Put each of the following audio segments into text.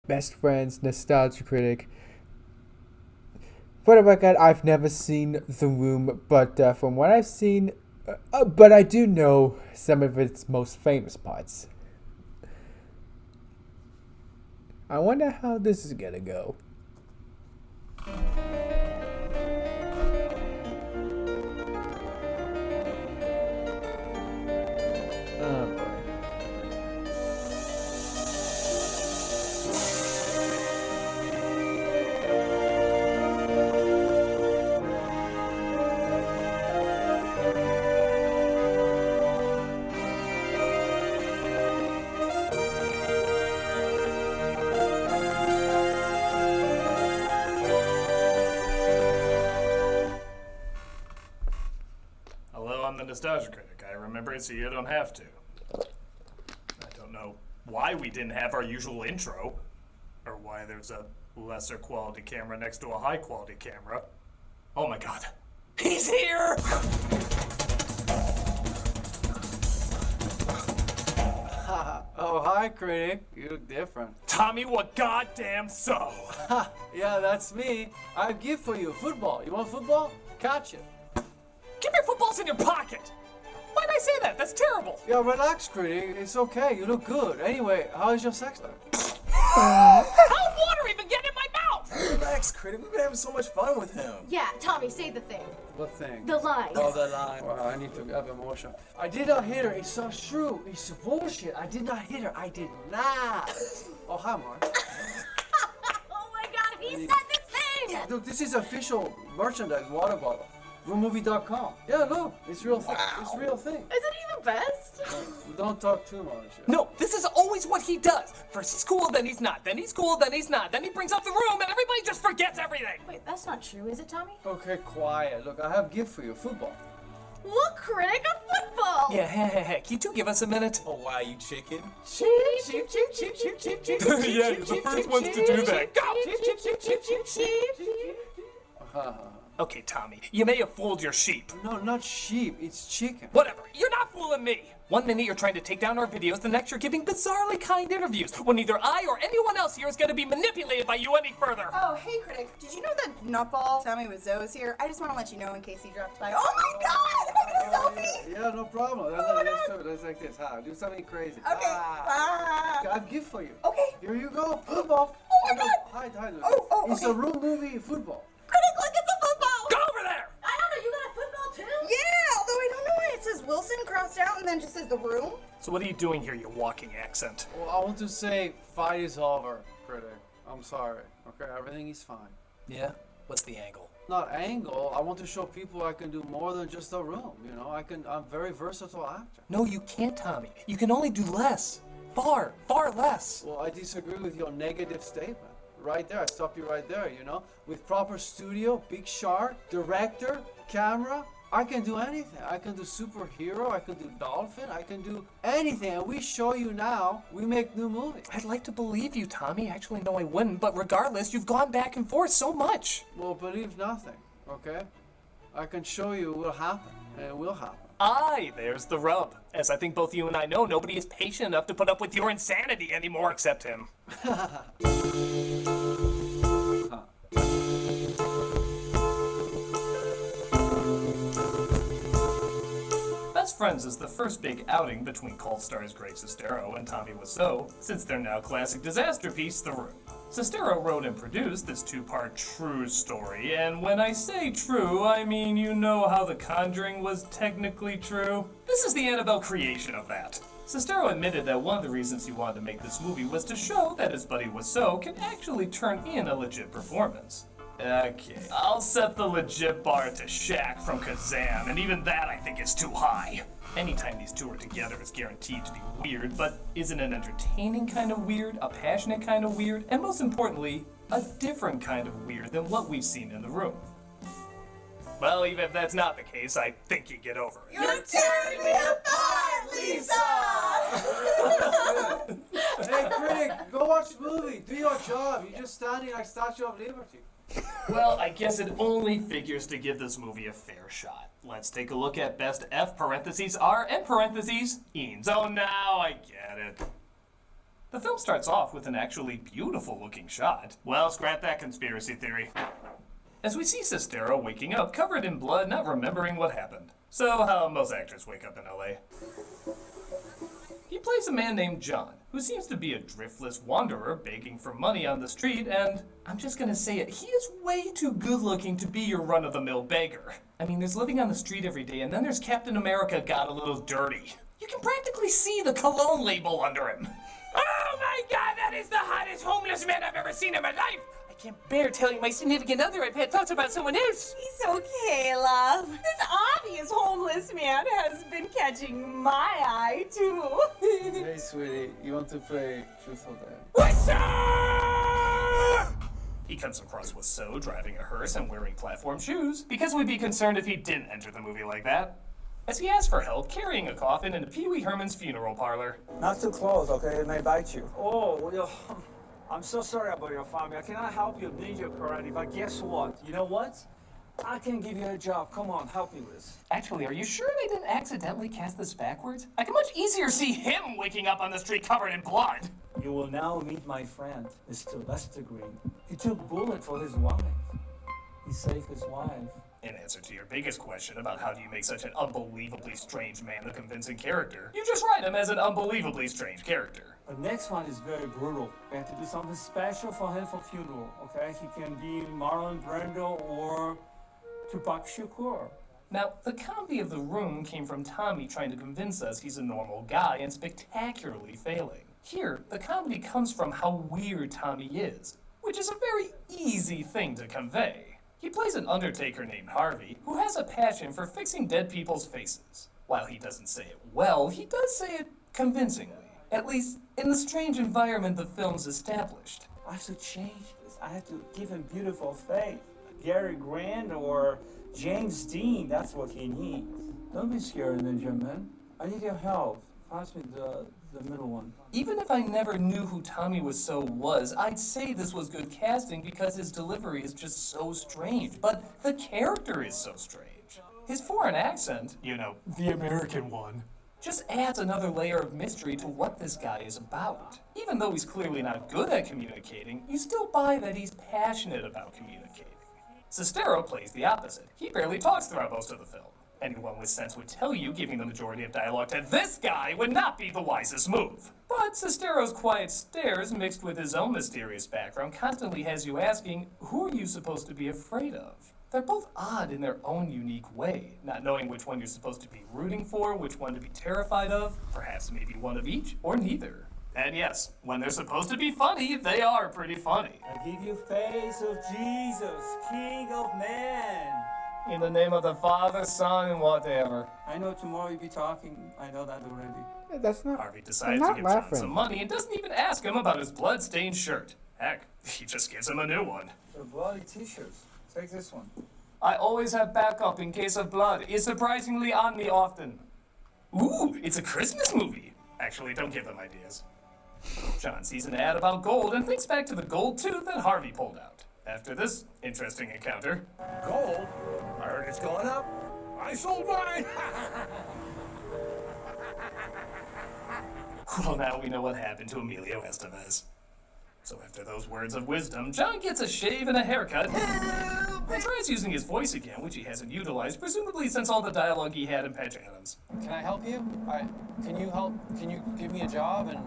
best friends, nostalgia critic. For the record, I've never seen The Room, but from what I've seen, but I do know some of its most famous parts. I wonder how this is gonna go. Oh boy. Hello, I'm the Nostalgia Critic. I remember it so you don't have to. I don't know why we didn't have our usual intro, or why there's a lesser quality camera next to a high quality camera. Oh my god. He's here! Oh, hi, Critic. You look different. Tommy, what goddamn so? Ha! Yeah, that's me. I have a gift for you. Football. You want football? Catch it. Keep your footballs in your pocket! Why'd I say that? That's terrible! Yeah, relax, Critic. It's okay. You look good. Anyway, how is your sex life? How'd water even get in my mouth? Relax, Critic. We've been having so much fun with him. Yeah, Tommy, say the thing. What thing? The line. Oh, the line. Well, I need to have emotion. I did not hit her. It's so true. It's bullshit. I did not hit her. I did not. Oh, hi, Mark. Oh my god, he said the thing! Look, this is official merchandise water bottle. RoomMovie.com. Yeah, look, it's real thing. It's real thing. Isn't he the best? Don't talk too much. No, this is always what he does. First he's cool, then he's not. Then he's cool, then he's not. Then he brings up the room and everybody just forgets everything. Wait, that's not true, is it, Tommy? Okay, quiet. Look, I have a gift for you. Football. Look, Critic, a football! Yeah, heck, you do give us a minute. Oh, wow, you chicken. Cheep, cheep, cheep, cheep, cheep, cheep, cheep, Yeah, you're the first ones to do that. Go! cheep, cheep, cheep, cheep, cheep, cheep. Okay, Tommy, you may have fooled your sheep. No, not sheep. It's chicken. Whatever, you're not fooling me. One minute you're trying to take down our videos, the next you're giving bizarrely kind interviews, when neither I or anyone else here is going to be manipulated by you any further. Oh, hey, Critic. Did you know that Nutball Tommy Wiseau is here? I just want to let you know in case he drops by. Oh my god! Can I get a selfie? Yeah, no problem. Oh my Let's God. do it. Let's like this. Do something crazy. Okay. I have a gift for you. Okay. Here you go. Football. Oh my no, God. Hi, look. Oh, It's okay. a room movie football. Critic, look, it's a football! Go over there! I don't know, you got a football too? Yeah, although I don't know why it says Wilson crossed out and then just says the room. So what are you doing here, you walking accent? Well, I want to say fight is over, Critic. I'm sorry. Okay, everything is fine. Yeah? What's the angle? Not angle. I want to show people I can do more than just a room. You know, I'm a very versatile actor. No, you can't, Tommy. You can only do less. Far, far less. Well, I disagree with your negative statement. Right there, I stop you right there, you know? With proper studio, big shark, director, camera, I can do anything. I can do superhero, I can do dolphin, I can do anything. And we show you now, we make new movies. I'd like to believe you, Tommy. Actually, no, I wouldn't. But regardless, you've gone back and forth so much. Well, believe nothing, okay? I can show you it will happen, and it will happen. Aye, there's the rub. As I think both you and I know, nobody is patient enough to put up with your insanity anymore except him. Best Friends is the first big outing between cult stars Greg Sestero and Tommy Wiseau, since their now classic disaster piece, The Room. Sestero wrote and produced this two-part true story, and when I say true, I mean you know how The Conjuring was technically true? This is the Annabelle creation of that. Sestero admitted that one of the reasons he wanted to make this movie was to show that his buddy Wiseau can actually turn in a legit performance. Okay, I'll set the legit bar to Shaq from Kazam, and even that I think is too high. Anytime these two are together is guaranteed to be weird, but isn't an entertaining kind of weird, a passionate kind of weird, and most importantly, a different kind of weird than what we've seen in The Room. Well, even if that's not the case, I think you get over it. You're tearing me apart, Lisa! Hey, Critic, go watch the movie. Do your job. You're just standing like Statue of Liberty. Well, I guess it only figures to give this movie a fair shot. Let's take a look at best F parentheses R and parentheses Eanes. Oh, now I get it. The film starts off with an actually beautiful looking shot. Well, scrap that conspiracy theory. As we see Sestero waking up covered in blood, not remembering what happened. So how most actors wake up in LA. He plays a man named John, who seems to be a driftless wanderer begging for money on the street, and I'm just gonna say it, he is way too good looking to be your run-of-the-mill beggar. I mean, there's living on the street every day, and then there's Captain America got a little dirty. You can practically see the cologne label under him. Oh my god, that is the hottest homeless man I've ever seen in my life! I can't bear telling my significant other I've had thoughts about someone else. It's okay, love. This obvious homeless man has been catching my eye, too. Hey, sweetie, you want to play Truth or Dare? What's up? He comes across Wiseau driving a hearse and wearing platform shoes, because we'd be concerned if he didn't enter the movie like that. As he asks for help carrying a coffin into Pee Wee Herman's funeral parlor. Not too close, okay? It may bite you. Oh, well, I'm so sorry about your family. I cannot help you ninja karate, but guess what? You know what? I can give you a job. Come on, help me with this. Actually, are you sure they didn't accidentally cast this backwards? I can much easier see him waking up on the street covered in blood. You will now meet my friend, Mr. Lester Green. He took bullet for his wife. He saved his wife. In answer to your biggest question about how do you make such an unbelievably strange man a convincing character, you just write him as an unbelievably strange character. The next one is very brutal. We have to do something special for him for funeral, okay? He can be Marlon Brando or Tupac Shakur. Now, the comedy of The Room came from Tommy trying to convince us he's a normal guy and spectacularly failing. Here, the comedy comes from how weird Tommy is, which is a very easy thing to convey. He plays an undertaker named Harvey, who has a passion for fixing dead people's faces. While he doesn't say it well, he does say it convincingly. At least, in the strange environment the film's established. I have to change this. I have to give him beautiful face. Gary Grant or James Dean, that's what he needs. Don't be scared, Ninja Man. I need your help. Pass me the middle one. Even if I never knew who Tommy Wiseau was, I'd say this was good casting because his delivery is just so strange. But the character is so strange. His foreign accent, you know, the American one, just adds another layer of mystery to what this guy is about. Even though he's clearly not good at communicating, you still buy that he's passionate about communicating. Sestero plays the opposite. He barely talks throughout most of the film. Anyone with sense would tell you giving the majority of dialogue to this guy would not be the wisest move. But Sestero's quiet stares mixed with his own mysterious background constantly has you asking, who are you supposed to be afraid of? They're both odd in their own unique way, not knowing which one you're supposed to be rooting for, which one to be terrified of, perhaps maybe one of each, or neither. And yes, when they're supposed to be funny, they are pretty funny. I give you face of Jesus, King of Man. In the name of the Father, Son, and whatever. I know tomorrow you'll be talking. I know that already. Hey, that's not. Harvey decides I'm to not give John laughing. some money and doesn't even ask him about his blood-stained shirt. Heck, he just gives him a new one. The bloody t-shirts. Take this one. I always have backup in case of blood. It's surprisingly on me often. Ooh, it's a Christmas movie. Actually, don't give them ideas. John sees an ad about gold and thinks back to the gold tooth that Harvey pulled out. After this interesting encounter, Gold? I heard it's going up. I sold mine. well, now we know what happened to Emilio Estevez. So after those words of wisdom, John gets a shave and a haircut, and tries using his voice again, which he hasn't utilized, presumably since all the dialogue he had in Patch Adams. Can I help you? Can you help? Can you give me a job? And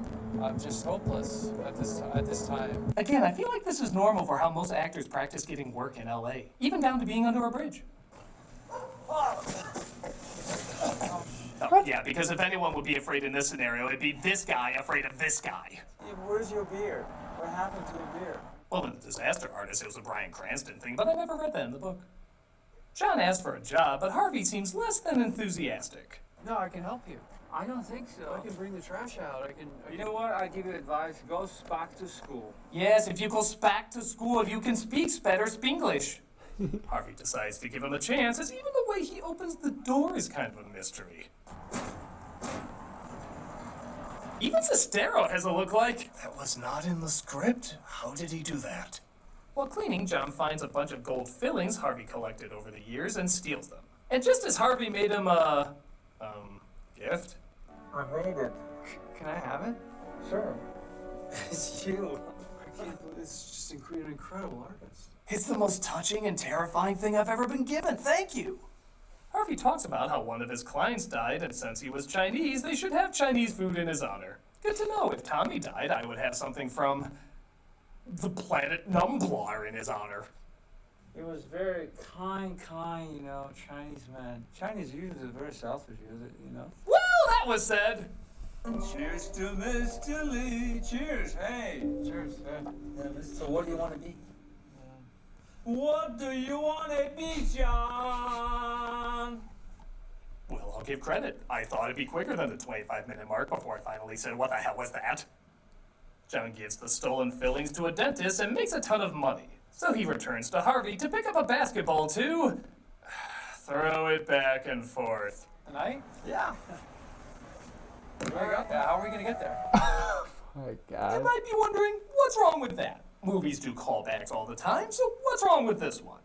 I'm just hopeless at this time. Again, I feel like this is normal for how most actors practice getting work in LA, even down to being under a bridge. Oh, yeah, because if anyone would be afraid in this scenario, it'd be this guy afraid of this guy. Yeah, where's your beer? What happened to your beer? Well, in The Disaster Artist, it was a Bryan Cranston thing, but I never read that in the book. John asked for a job, but Harvey seems less than enthusiastic. No, I can help you. I don't think so. I can bring the trash out. I can. You know what? I give you advice. Go back to school. Yes, if you go back to school, you can speak better Spanglish. Harvey decides to give him a chance, as even the way he opens the door is kind of a mystery. Even Sestero has a look like... That was not in the script. How did he do that? While cleaning, John finds a bunch of gold fillings Harvey collected over the years and steals them. And just as Harvey made him a... gift? I made it. Can I have it? Sure. It's you. I can't believe it's just an incredible artist. It's the most touching and terrifying thing I've ever been given. Thank you. Harvey talks about how one of his clients died, and since he was Chinese, they should have Chinese food in his honor. Good to know. If Tommy died, I would have something from the planet Numblar in his honor. He was very kind, Chinese man. Chinese usually are very selfish, you know. Well, that was said. Cheers to Mr. Lee. Cheers, hey. Cheers, hey. Yeah, so what do you want to be? What do you want to be, John? Well, I'll give credit. I thought it'd be quicker than the 25-minute mark before I finally said, what the hell was that? John gives the stolen fillings to a dentist and makes a ton of money. So he returns to Harvey to pick up a basketball to throw it back and forth. Tonight? Yeah. I got that. How are we gonna get there? Oh my You god. might be wondering, what's wrong with that? Movies do callbacks all the time, so what's wrong with this one?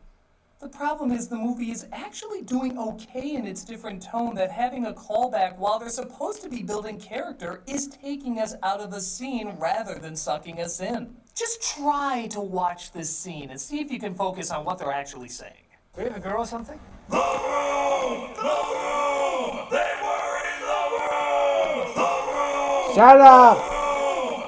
The problem is the movie is actually doing okay in its different tone that having a callback while they're supposed to be building character is taking us out of the scene rather than sucking us in. Just try to watch this scene and see if you can focus on what they're actually saying. Do you have a girl or something? The room! The room! They were in the room! The room! Shut up!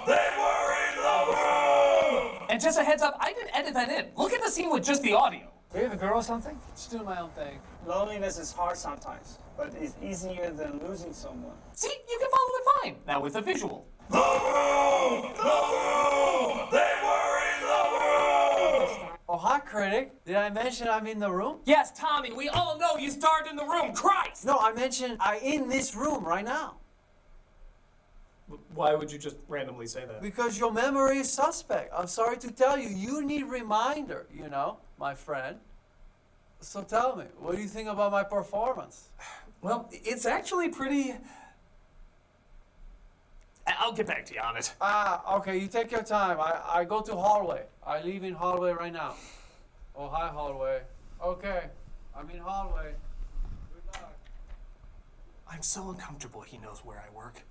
They were in the room! And just a heads up, I didn't edit that in. Look at the scene with just the audio. Do you have a girl or something? Just doing my own thing. Loneliness is hard sometimes, but it's easier than losing someone. See, you can follow it fine. Now with the visual. The room! The room! They were in the room! Oh, hi, Critic. Did I mention I'm in the room? Yes, Tommy, we all know you starred in the room. Christ! No, I mentioned I'm in this room right now. Why would you just randomly say that? Because your memory is suspect. I'm sorry to tell you. You need reminder, my friend. So tell me, what do you think about my performance? Well, it's actually pretty... I'll get back to you on it. Okay, you take your time. I go to hallway. I leave in hallway right now. Oh, hi, hallway. Okay, I'm in hallway. Good luck. I'm so uncomfortable he knows where I work.